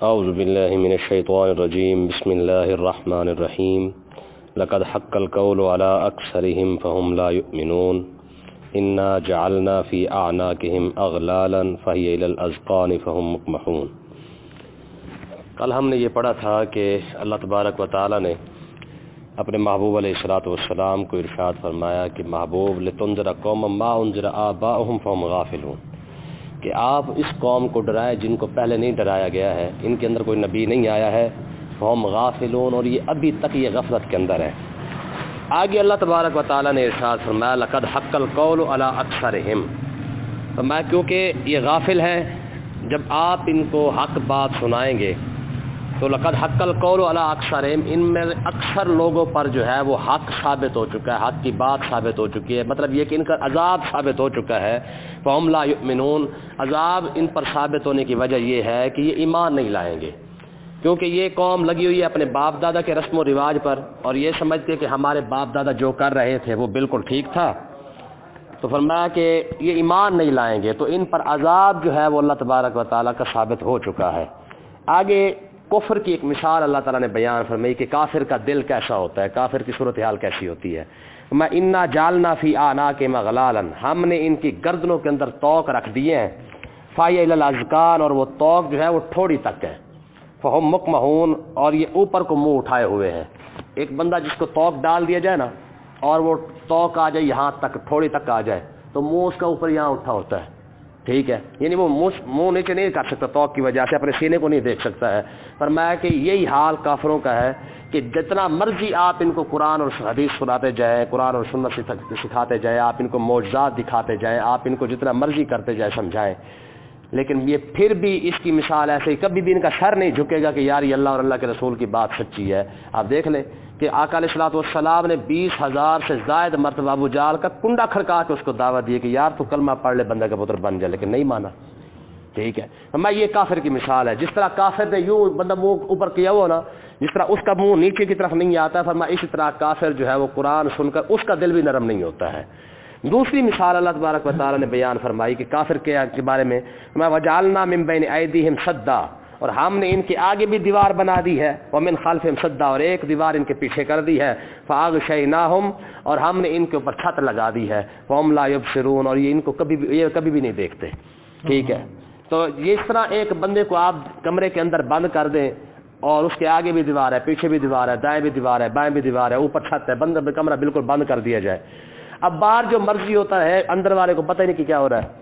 اعوذ باللہ من الشیطان الرجیم بسم اللہ الرحمن الرحیم لقد حق القول علی اکثرهم فهم لا یؤمنون انا جعلنا فی اعناقهم اغلالا فہی الی الاذقان فهم مقمحون۔ کل ہم نے یہ پڑھا تھا کہ اللہ تبارک و تعالی نے اپنے محبوب علیہ الصلوۃ والسلام کو ارشاد فرمایا کہ محبوب لتنذر قوما ما انذر آباؤهم فهم غافلون، کہ آپ اس قوم کو ڈرائیں جن کو پہلے نہیں ڈرایا گیا ہے، ان کے اندر کوئی نبی نہیں آیا ہے، فہم غافلون، اور یہ ابھی تک یہ غفلت کے اندر ہے۔ آگے اللہ تبارک و تعالیٰ نے ارشاد فرمایا لقد حق القول علی اکثرہم، فرمایا کیونکہ یہ غافل ہیں، جب آپ ان کو حق بات سنائیں گے تو لقد حق القول علی اکثرہم، ان میں اکثر لوگوں پر جو ہے وہ حق ثابت ہو چکا ہے، حق کی بات ثابت ہو چکی ہے، مطلب یہ کہ ان کا عذاب ثابت ہو چکا ہے۔ فہم لا یؤمنون، عذاب ان پر ثابت ہونے کی وجہ یہ ہے کہ یہ ایمان نہیں لائیں گے، کیونکہ یہ قوم لگی ہوئی ہے اپنے باپ دادا کے رسم و رواج پر، اور یہ سمجھتے کہ ہمارے باپ دادا جو کر رہے تھے وہ بالکل ٹھیک تھا، تو فرمایا کہ یہ ایمان نہیں لائیں گے تو ان پر عذاب جو ہے وہ اللہ تبارک و تعالیٰ کا ثابت ہو چکا ہے۔ آگے کفر کی ایک مثال اللہ تعالیٰ نے بیان فرمائی کہ کافر کا دل کیسا ہوتا ہے، کافر کی صورتحال کیسی ہوتی ہے۔ میں انا جالنا فی اعناقہم اغلالا، ہم نے ان کی گردنوں کے اندر توق رکھ دیے ہیں، فہی الی الاذقان، اور وہ توق جو ہے وہ ٹھوڑی تک ہے، فہم مقمحون، اور یہ اوپر کو منہ اٹھائے ہوئے ہیں۔ ایک بندہ جس کو توق ڈال دیا جائے نا اور وہ توق آ جائے یہاں تک، ٹھوڑی تک آ جائے، تو منہ اس کا اوپر یہاں اٹھا ہوتا ہے، ٹھیک ہے، یعنی وہ منہ نیچے نہیں کر سکتا توق کی وجہ سے، اپنے سینے کو نہیں دیکھ سکتا ہے۔ فرمایا کہ یہی حال کافروں کا ہے کہ جتنا مرضی آپ ان کو قرآن اور حدیث سناتے جائیں، قرآن اور سنت سکھاتے جائیں، آپ ان کو معجزات دکھاتے جائیں، آپ ان کو جتنا مرضی کرتے جائیں سمجھائیں، لیکن یہ پھر بھی اس کی مثال ایسے ہی کبھی بھی ان کا سر نہیں جھکے گا کہ یار یہ اللہ اور اللہ کے رسول کی بات سچی ہے۔ آپ دیکھ لیں کہ آقا علیہ الصلوۃ والسلام نے 20,000 سے زائد مرتبہ ابو جہل کا کنڈا کھڑکا کے اس کو دعوت دی کہ یار تو کلمہ پڑھ لے، بندہ کا پتر بن جائے، لیکن نہیں مانا، ٹھیک ہے۔ میں یہ کافر کی مثال ہے، جس طرح کافر نے یوں بندہ منہ اوپر کیا ہوا نا، جس طرح اس کا منہ نیچے کی طرف نہیں آتا، فرمایا اسی طرح کافر جو ہے وہ قرآن سن کر اس کا دل بھی نرم نہیں ہوتا ہے۔ دوسری مثال اللہ تبارک و تعالیٰ نے بیان فرمائی کہ کافر کے بارے میں وجعلنا من بین ایدیہم سدا، اور ہم نے ان کے آگے بھی دیوار بنا دی ہے، ومن خلفہم سدا، اور ایک دیوار ان کے پیچھے کر دی ہے، فاغشیناہم، اور ہم نے ان کے اوپر چھت لگا دی ہے، وہم لا یبصرون، اور یہ ان کو کبھی بھی نہیں دیکھتے، ٹھیک ہے۔ تو یہ اس طرح ایک بندے کو آپ کمرے کے اندر بند کر دیں اور اس کے آگے بھی دیوار ہے، پیچھے بھی دیوار ہے، دائیں بھی دیوار ہے، بائیں بھی دیوار ہے، اوپر چھت ہے، بند کمرہ بالکل بند کر دیا جائے، اب باہر جو مرضی ہوتا ہے اندر والے کو پتہ ہی نہیں کہ کیا ہو رہا ہے،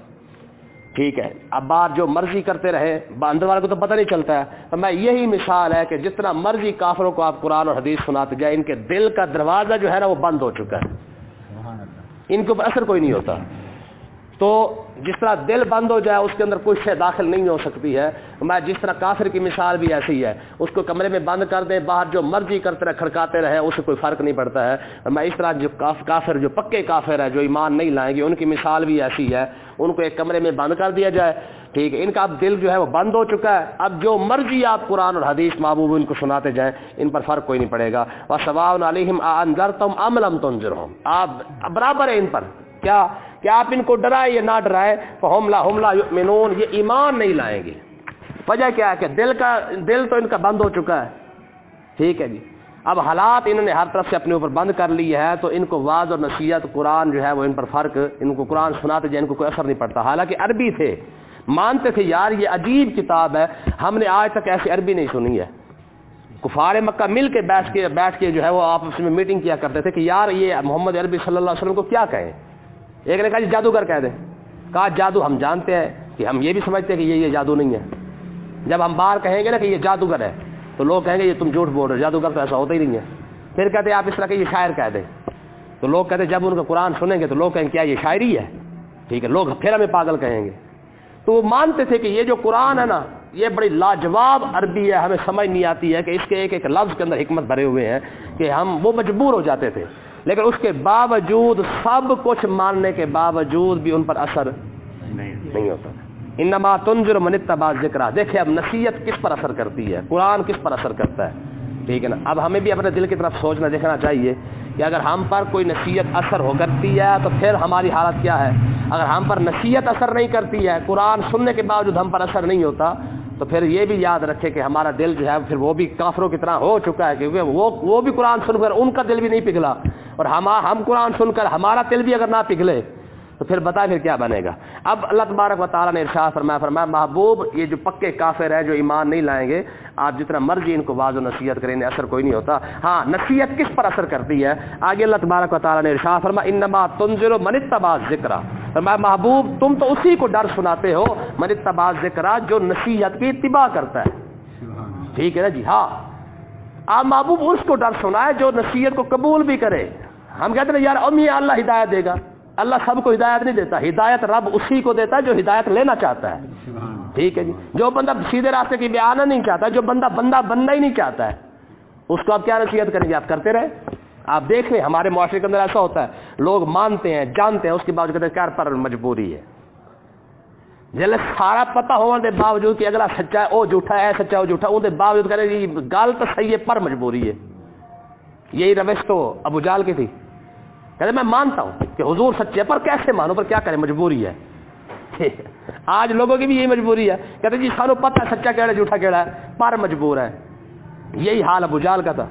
ٹھیک ہے، اب باہر جو مرضی کرتے رہے اندر والے کو تو پتہ نہیں چلتا ہے۔ میں یہی مثال ہے کہ جتنا مرضی کافروں کو آپ قرآن اور حدیث سناتے جائیں، ان کے دل کا دروازہ جو ہے نا وہ بند ہو چکا ہے، ان کے اوپر اثر کوئی نہیں ہوتا۔ تو جس طرح دل بند ہو جائے اس کے اندر کوئی شے داخل نہیں ہو سکتی ہے، میں جس طرح کافر کی مثال بھی ایسی ہے، اس کو کمرے میں بند کر دیں، باہر جو مرضی کرتے رہے کھڑکاتے رہے، اس سے کوئی فرق نہیں پڑتا ہے۔ میں اس طرح جو کافر جو پکے کافر ہے جو ایمان نہیں لائیں گے، ان کی مثال بھی ایسی ہے، ان کو ایک کمرے میں بند کر دیا جائے، ٹھیک ہے، ان کا اب دل جو ہے وہ بند ہو چکا ہے، اب جو مرضی آپ قرآن اور حدیث محبوب ان کو سناتے جائیں ان پر فرق کوئی نہیں پڑے گا۔ وَسَوَاءٌ عَلَيْهِمْ أَأَنذَرْتَهُمْ أَمْ لَمْ تُنذِرْهُمْ، آپ برابر ہے ان پر، کیا کہ آپ ان کو ڈرائے یا نہ ڈرائے، فَهُمْ لَا يُؤْمِنُونَ، یہ ایمان نہیں لائیں گے۔ وجہ کیا ہے کہ دل تو ان کا بند ہو چکا ہے، ٹھیک ہے جی، اب حالات انہوں نے ہر طرف سے اپنے اوپر بند کر لی ہے، تو ان کو واعظ اور نصیحت قرآن جو ہے وہ ان پر فرق، ان کو قرآن سناتے جائے ان کو کوئی اثر نہیں پڑتا، حالانکہ عربی تھے، مانتے تھے یار یہ عجیب کتاب ہے، ہم نے آج تک ایسی عربی نہیں سنی ہے۔ کفار مکہ مل کے بیٹھ کے جو ہے وہ آپس میں میٹنگ کیا کرتے تھے کہ یار یہ محمد عربی صلی اللہ علیہ وسلم کو کیا کہیں، ایک نے کہا جی جادوگر کہہ دیں، کہا جادو ہم جانتے ہیں کہ ہم یہ بھی سمجھتے ہیں کہ یہ جادو نہیں ہے، جب ہم باہر کہیں گے نا کہ یہ جادوگر ہے تو لوگ کہیں گے یہ تم جھوٹ بول رہے، جادوگر تو ایسا ہوتا ہی نہیں ہے، پھر کہتے ہیں آپ اس طرح کہ یہ شاعر کہہ دیں، تو لوگ کہتے ہیں جب ان کا قرآن سنیں گے تو لوگ کہیں گے کیا یہ شاعری ہے، ٹھیک ہے، لوگ پھر ہمیں پاگل کہیں گے۔ تو وہ مانتے تھے کہ یہ جو قرآن ہے نا یہ بڑی لاجواب عربی ہے، ہمیں سمجھ نہیں آتی ہے کہ اس کے ایک ایک لفظ کے اندر حکمت بھرے ہوئے ہیں کہ وہ مجبور ہو جاتے تھے، لیکن اس کے باوجود سب کچھ ماننے کے باوجود بھی ان پر اثر نہیں ہوتا۔ انما تنذر من اتبع الذکر، دیکھیں اب نصیحت کس پر اثر کرتی ہے، قرآن کس پر اثر کرتا ہے، ٹھیک ہے نا۔ اب ہمیں بھی اپنے دل کی طرف سوچنا دیکھنا چاہیے کہ اگر ہم پر کوئی نصیحت اثر ہو کرتی ہے تو پھر ہماری حالت کیا ہے۔ اگر ہم پر نصیحت اثر نہیں کرتی ہے، قرآن سننے کے باوجود ہم پر اثر نہیں ہوتا، تو پھر یہ بھی یاد رکھے کہ ہمارا دل جو ہے پھر وہ بھی کافروں کی طرح ہو چکا ہے، کیونکہ وہ بھی قرآن سن کر ان کا دل بھی نہیں پگھلا، اور ہم قرآن سن کر ہمارا دل بھی اگر نہ پگھلے تو پھر بتائیں پھر کیا بنے گا۔ اب اللہ تبارک و تعالیٰ نے ارشاد فرمایا محبوب یہ جو پکے کافر ہیں جو ایمان نہیں لائیں گے، آپ جتنا مرضی ان کو واعظ و نصیحت کریں اثر کوئی نہیں ہوتا۔ ہاں نصیحت کس پر اثر کرتی ہے؟ آگے اللہ تبارک و تعالیٰ نے ارشاد فرمایا انما تنذر من اتبع الذکر، فرمایا محبوب تم تو اسی کو ڈر سناتے ہو من اتبع الذکر جو نصیحت کی اتباع کرتا ہے، ٹھیک ہے نا جی؟ ہاں آپ محبوب اس کو ڈر سنائے جو نصیحت کو قبول بھی کرے۔ ہم کہتے ہیں یار امی اللہ ہدایت دے گا، اللہ سب کو ہدایت نہیں دیتا، ہدایت رب اسی کو دیتا ہے جو ہدایت لینا چاہتا ہے، ٹھیک ہے جی؟ جو بندہ سیدھے راستے کی بھی آنا نہیں چاہتا، جو بندہ بننا ہی نہیں چاہتا ہے، اس کو آپ کیا نصیحت کریں گے؟ آپ کرتے رہے۔ آپ دیکھ لیں ہمارے معاشرے کے اندر ایسا ہوتا ہے، لوگ مانتے ہیں جانتے ہیں، اس کے باوجود کہتے ہیں کیا پر مجبوری ہے، جلے سارا پتہ ہونے کے باوجود کہ اگلا سچا ہے وہ جھوٹا ہے، سچا ہے وہ جھوٹا، ان کے باوجود کہتے ہیں گل تو صحیح ہے پر مجبوری ہے۔ یہی روش تو ابو جہل کی تھی، کہتے میں مانتا ہوں کہ حضور سچے پر کیسے مانو، پر کیا کریں مجبوری ہے۔ آج لوگوں کی بھی یہی مجبوری ہے، کہتے جی سانو پتہ ہے سچا کیڑا جھوٹا کیڑا ہے پر مجبور ہے۔ یہی حال ابو جہل کا تھا،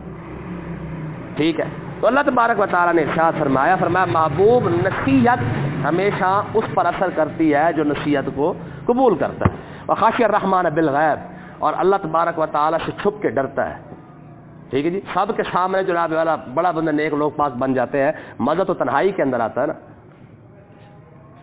ٹھیک ہے؟ تو اللہ تبارک و تعالیٰ نے ارشاد فرمایا محبوب نصیحت ہمیشہ اس پر اثر کرتی ہے جو نصیحت کو قبول کرتا ہے۔ وخاشی الرحمن بالغیب، اور اللہ تبارک و تعالیٰ سے چھپ کے ڈرتا ہے، ٹھیک ہے جی؟ سب کے سامنے جناب والا بڑا بندہ نیک لوگ پاک بن جاتے ہیں، مزہ تو تنہائی کے اندر آتا ہے نا،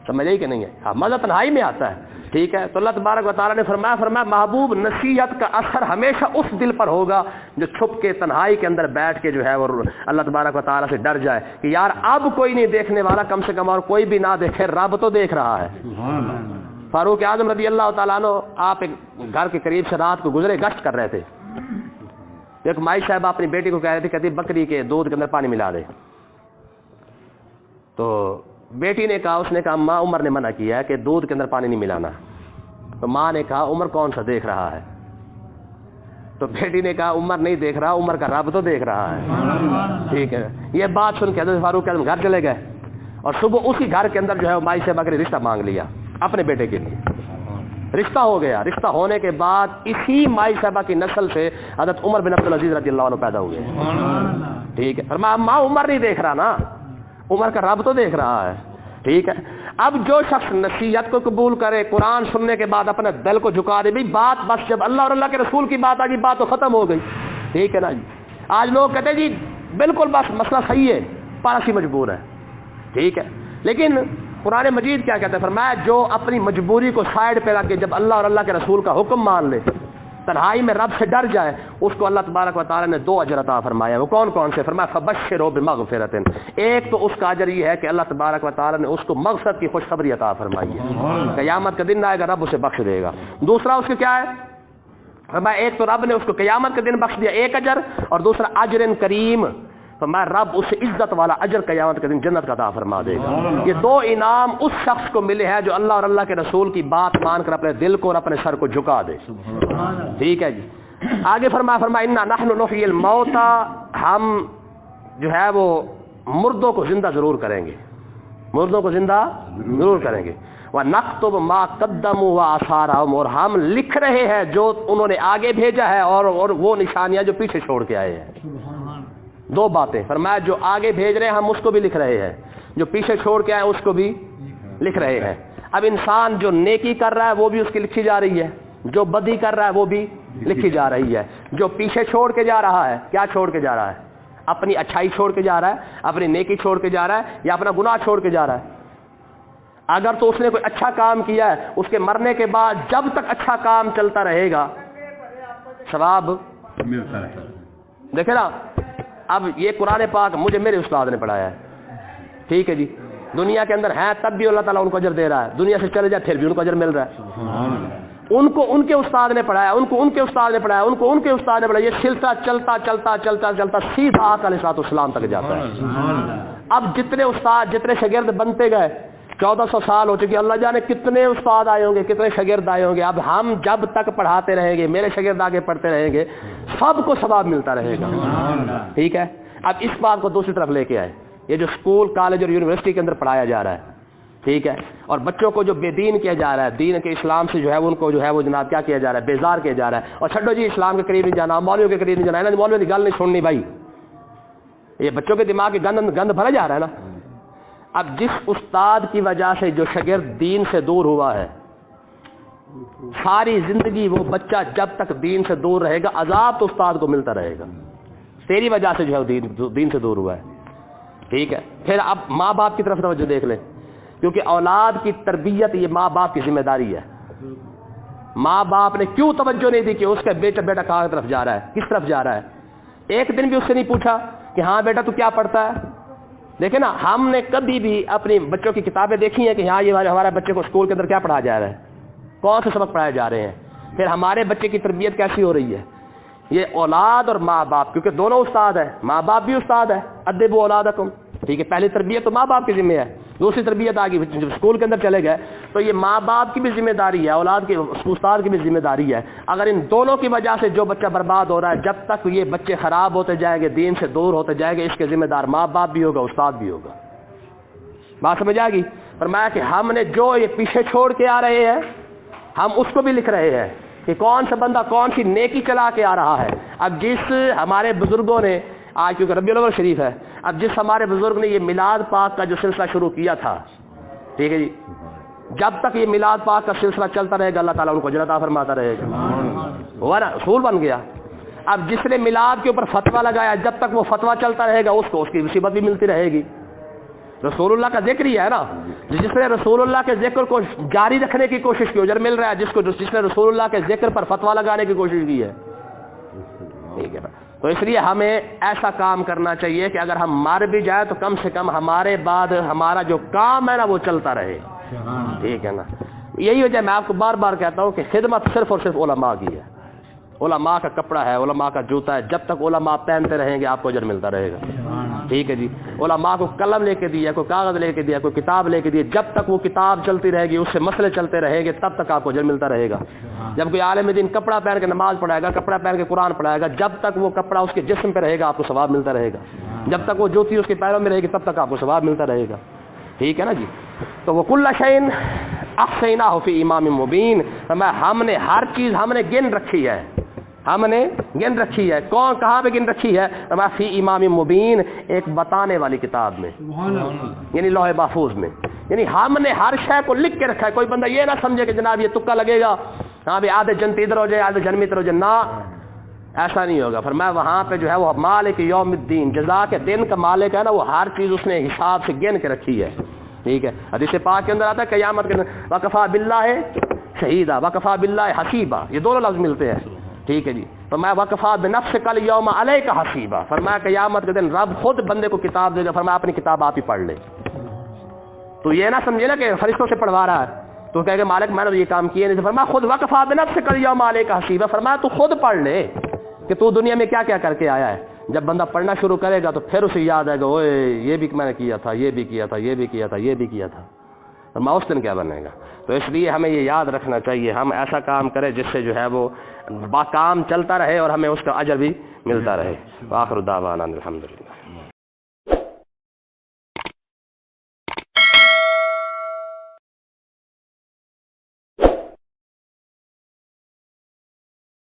سمجھ آئی کہ نہیں ہے؟ ہاں مزہ تنہائی میں آتا ہے، ٹھیک ہے؟ تو اللہ تبارک و تعالیٰ نے فرمایا محبوب نصیحت کا اثر ہمیشہ اس دل پر ہوگا جو چھپ کے تنہائی کے اندر بیٹھ کے جو ہے وہ اللہ تبارک و تعالیٰ سے ڈر جائے کہ یار اب کوئی نہیں دیکھنے والا، کم سے کم اور کوئی بھی نہ دیکھے، رب تو دیکھ رہا ہے۔ فاروق اعظم رضی اللہ تعالیٰ عنہ آپ ایک گھر کے قریب سے رات کو گزرے، گشت کر رہے تھے، ایک مائی صاحبہ اپنی بیٹی کو کہہ رہی تھی، کہتی بکری کے دودھ کے اندر پانی ملا دے، تو بیٹی نے کہا، اس نے کہا ماں عمر نے منع کیا ہے کہ دودھ کے اندر پانی نہیں ملانا، تو ماں نے کہا عمر کون سا دیکھ رہا ہے؟ تو بیٹی نے کہا عمر نہیں دیکھ رہا، عمر کا رب تو دیکھ رہا ہے، ٹھیک ہے؟ یہ بات سن کے حضرت فاروق اعظم گھر چلے گئے، اور صبح اسی گھر کے اندر جو ہے مائی صاحبہ کے رشتہ مانگ لیا اپنے بیٹے کے لیے، رشتہ ہو گیا۔ رشتہ ہونے کے بعد اسی مائی صاحبہ کی نسل سے حضرت عمر بن عبدالعزیز رضی اللہ عنہ پیدا ہوئے، ٹھیک ہے؟ فرمایا ماں عمر نہیں دیکھ رہا نا، عمر کا رب تو دیکھ رہا ہے، ٹھیک ہے؟ اب جو شخص نصیحت کو قبول کرے، قرآن سننے کے بعد اپنے دل کو جھکا دے، بھائی بات بس جب اللہ اور اللہ کے رسول کی بات آ گئی بات تو ختم ہو گئی، ٹھیک ہے نا جی؟ آج لوگ کہتے ہیں جی بالکل بس مسئلہ صحیح ہے پر اسی مجبور ہے، ٹھیک ہے؟ لیکن قرآن مجید کیا کہتا ہے؟ فرمایا جو اپنی مجبوری کو سائڈ پہ رکھ کے جب اللہ اور اللہ کے رسول کا حکم مان لے، تنہائی میں رب سے ڈر جائے، اس کو اللہ تبارک و تعالیٰ نے 2 اجر عطا فرمایا۔ وہ کون کون سے؟ فرمایا فبشروا بمغفرۃ، ایک تو اس کا اجر یہ ہے کہ اللہ تبارک و تعالیٰ نے اس کو مغفرت کی خوشخبری عطا فرمائی ہے، قیامت کا دن آئے گا رب اسے بخش دے گا۔ دوسرا اس کو کیا ہے؟ فرمایا ایک تو رب نے اس کو قیامت کے دن بخش دیا 1 اجر، اور دوسرا اجر کریم، فرمایا رب اسے عزت والا اجر قیامت کے دن جنت کا عطا فرما دے گا۔ یہ 2 انعام اس شخص کو ملے ہیں جو اللہ اور اللہ کے رسول کی بات مان کر اپنے دل کو اور اپنے سر کو جھکا دے، ٹھیک ہے جی؟ آگے فرمایا انا نحن نحیی الموتى، ہم جو ہے وہ مردوں کو زندہ ضرور کریں گے، مردوں کو زندہ ضرور کریں گے۔ وَنَكْتُبُ مَا قَدَّمُوا وَآثَارَهُمْ، اور ہم لکھ رہے ہیں جو انہوں نے آگے بھیجا ہے اور وہ نشانیاں جو پیچھے چھوڑ کے آئے ہیں۔ 2 باتیں فرمایا، جو آگے بھیج رہے ہیں ہم اس کو بھی لکھ رہے ہیں، جو پیچھے چھوڑ کے آئے اس کو بھی لکھ رہے ہیں۔ اب انسان جو نیکی کر رہا ہے وہ بھی اس کی لکھی جا رہی ہے، جو بدی کر رہا ہے وہ بھی لکھی جا رہی ہے۔ جو پیچھے چھوڑ کے جا رہا ہے، کیا چھوڑ کے جا رہا ہے؟ اپنی اچھائی چھوڑ کے جا رہا ہے، اپنی نیکی چھوڑ کے جا رہا ہے، یا اپنا گناہ چھوڑ کے جا رہا ہے؟ اگر تو اس نے کوئی اچھا کام کیا ہے، اس کے مرنے کے بعد جب تک اچھا کام چلتا رہے گا ثواب ملتا رہے گا۔ دیکھیں نا، اب یہ قرآن پاک مجھے میرے استاد نے پڑھایا ہے، ٹھیک ہے جی؟ دنیا کے اندر ہیں تب بھی اللہ تعالیٰ ان کو اجر دے رہا ہے، دنیا سے چلے جائے پھر بھی ان کو اجر مل رہا ہے۔ ان کو ان کے استاد نے پڑھایا، ان کو ان کے استاد نے پڑھایا، ان کو ان کے استاد نے پڑھایا، یہ سلسلہ چلتا چلتا چلتا چلتا سیدھا آقا علیہ السلام تک جاتا ہے۔ اب جتنے استاد جتنے شاگرد بنتے گئے، 1400 سال ہو چکے، اللہ جانے کتنے استاد آئے ہوں گے، کتنے شاگرد آئے ہوں گے۔ اب ہم جب تک پڑھاتے رہیں گے، میرے شاگرد آگے پڑھتے رہیں گے، سب کو ثواب ملتا رہے گا، ٹھیک ہے؟ اب اس بات کو دوسری طرف لے کے آئے، یہ جو اسکول کالج اور یونیورسٹی کے اندر پڑھایا جا رہا ہے، ٹھیک ہے. اور بچوں کو جو بے دین کیا جا رہا ہے، دین کے اسلام سے جو ہے ان کو جو ہے وہ جناب کیا کیا جا رہا ہے، بیزار کیا جا رہا ہے. اور چھڈو جی اسلام کے قریب نہیں جانا، مولویوں کے قریب نہیں جانا، مولویوں کی گل نہیں سننی بھائی. یہ بچوں کے دماغ کی گند بھرا جا رہا ہے نا. اب جس استاد کی وجہ سے جو شاگرد دین سے دور ہوا ہے، ساری زندگی وہ بچہ جب تک دین سے دور رہے گا عذاب تو استاد کو ملتا رہے گا. تیری وجہ سے جو ہے دین سے دور ہوا ہے. ٹھیک ہے. پھر اب ماں باپ کی طرف توجہ دیکھ لیں، کیونکہ اولاد کی تربیت یہ ماں باپ کی ذمہ داری ہے. ماں باپ نے کیوں توجہ نہیں دی کہ اس کا بیٹا کہاں طرف جا رہا ہے، کس طرف جا رہا ہے. ایک دن بھی اس سے نہیں پوچھا کہ ہاں بیٹا تو کیا پڑھتا ہے. دیکھیں نا، ہم نے کبھی بھی اپنی بچوں کی کتابیں دیکھی ہیں کہ ہاں یہ ہمارے بچے کو اسکول کے اندر کیا پڑھایا جا رہا ہے، کون سے سبق پڑھائے جا رہے ہیں. پھر ہمارے بچے کی تربیت کیسی ہو رہی ہے. یہ اولاد اور ماں باپ، کیونکہ دونوں استاد ہیں، ماں باپ بھی استاد ہے. ادبوا اولادکم. ٹھیک ہے. پہلی تربیت تو ماں باپ کی ذمہ ہے، دوسری تربیت آگی جب اسکول کے اندر چلے گئے تو یہ ماں باپ کی بھی ذمہ داری ہے، اولاد کی استاد کی بھی ذمہ داری ہے. اگر ان دونوں کی وجہ سے جو بچہ برباد ہو رہا ہے، جب تک یہ بچے خراب ہوتے جائیں گے، دین سے دور ہوتے جائیں گے، اس کے ذمہ دار ماں باپ بھی ہوگا، استاد بھی ہوگا. بات سمجھ آ گئی. فرمایا کہ ہم نے جو یہ پیچھے چھوڑ کے آ رہے ہیں ہم اس کو بھی لکھ رہے ہیں کہ کون سا بندہ کون سی نیکی چلا کے آ رہا ہے. اب جس ہمارے بزرگوں نے آج کیونکہ ربیع الاول شریف ہے، اب جس ہمارے بزرگ نے یہ میلاد پاک کا جو سلسلہ شروع کیا تھا، ٹھیک ہے جی، جب تک یہ میلاد پاک کا سلسلہ چلتا رہے گا اللہ تعالیٰ ان کو اجر عطا فرماتا رہے گا. ہوا نا، اصول بن گیا. اب جس نے میلاد کے اوپر فتویٰ لگایا، جب تک وہ فتویٰ چلتا رہے گا اس کو اس کی مصیبت بھی ملتی رہے گی. رسول اللہ کا ذکر ہی ہے نا، جس نے رسول اللہ کے ذکر کو جاری رکھنے کی کوشش کی اجر مل رہا ہے، جس نے رسول اللہ کے ذکر پر فتویٰ لگانے کی کوشش کی ہے. ٹھیک ہے نا. تو اس لیے ہمیں ایسا کام کرنا چاہیے کہ اگر ہم مر بھی جائیں تو کم سے کم ہمارے بعد ہمارا جو کام ہے نا وہ چلتا رہے. ٹھیک ہے نا. یہی وجہ میں آپ کو بار بار کہتا ہوں کہ خدمت صرف اور صرف علماء کی ہے. علماء کا کپڑا ہے، علماء کا جوتا ہے، جب تک علماء پہنتے رہیں گے آپ کو اجر ملتا رہے گا. ٹھیک ہے جی. علماء کو قلم لے کے دیا، کوئی کاغذ لے کے دیا، کوئی کتاب لے کے دیا، جب تک وہ کتاب چلتی رہے گی، اس سے مسئلے چلتے رہیں گے، تب تک آپ کو اجر ملتا رہے گا. جب کوئی عالم دین کپڑا پہن کے نماز پڑھائے گا، کپڑا پہن کے قرآن پڑھائے گا، جب تک وہ کپڑا اس کے جسم پہ رہے گا آپ کو ثواب ملتا رہے گا. جب تک وہ جوتی اس کے پیروں میں رہے گی تب تک آپ کو ثواب ملتا رہے گا. ٹھیک ہے نا جی. تو وہ کل شیء احصیناہ فی امام مبین، ہم نے ہر چیز ہم نے گن رکھی ہے، ہم نے گن رکھی ہے. کون کہاں پہ گن رکھی ہے؟ فی امام مبین، ایک بتانے والی کتاب میں، یعنی لوح محفوظ میں. یعنی ہم نے ہر شے کو لکھ کے رکھا ہے. کوئی بندہ یہ نہ سمجھے کہ جناب یہ تکا لگے گا، ہاں بھی آدھے جنت ادھر ہو جائے آدھے جنم ادھر ہو جائے، نہ ایسا نہیں ہوگا. فرمایا وہاں پہ جو ہے وہ مالک یوم الدین، جزا کے دن کا مالک ہے نا، وہ ہر چیز اس نے حساب سے گن کے رکھی ہے. ٹھیک ہے. حدیث پاک کے اندر آتا ہے قیامت کے اندر وکفا باللہ شہیدا وکفا باللہ حسیبا، یہ دونوں لفظ ملتے ہیں. ٹھیک ہے جی. فرمایا وکفا بنفسک الیوم علیک حسیبا، فرمایا قیامت کے دن رب خود بندے کو کتاب دے گا. فرمایا اپنی کتاب آپ ہی پڑھ لے. تو یہ نہ سمجھے نا کہ فرشتوں سے پڑھوا رہا ہے تو کہے کہ مالک میں نے یہ کام کیے نہیں. فرمایا خود وکفا بنفسک الیوم علیک حسیبا، فرمایا تو خود پڑھ لے کہ تو دنیا میں کیا کیا کر کے آیا ہے. جب بندہ پڑھنا شروع کرے گا تو پھر اسے یاد آئے گا، اوے یہ بھی میں نے کیا تھا، یہ بھی کیا تھا، یہ بھی کیا تھا، یہ بھی کیا تھا. فرمایا اس دن کیا بنے گا. تو اس لیے ہمیں یہ یاد رکھنا چاہیے ہم ایسا کام کریں جس سے جو ہے وہ کام چلتا رہے اور ہمیں اس کا اجر بھی ملتا رہے. وآخر دعوانا الحمدللہ.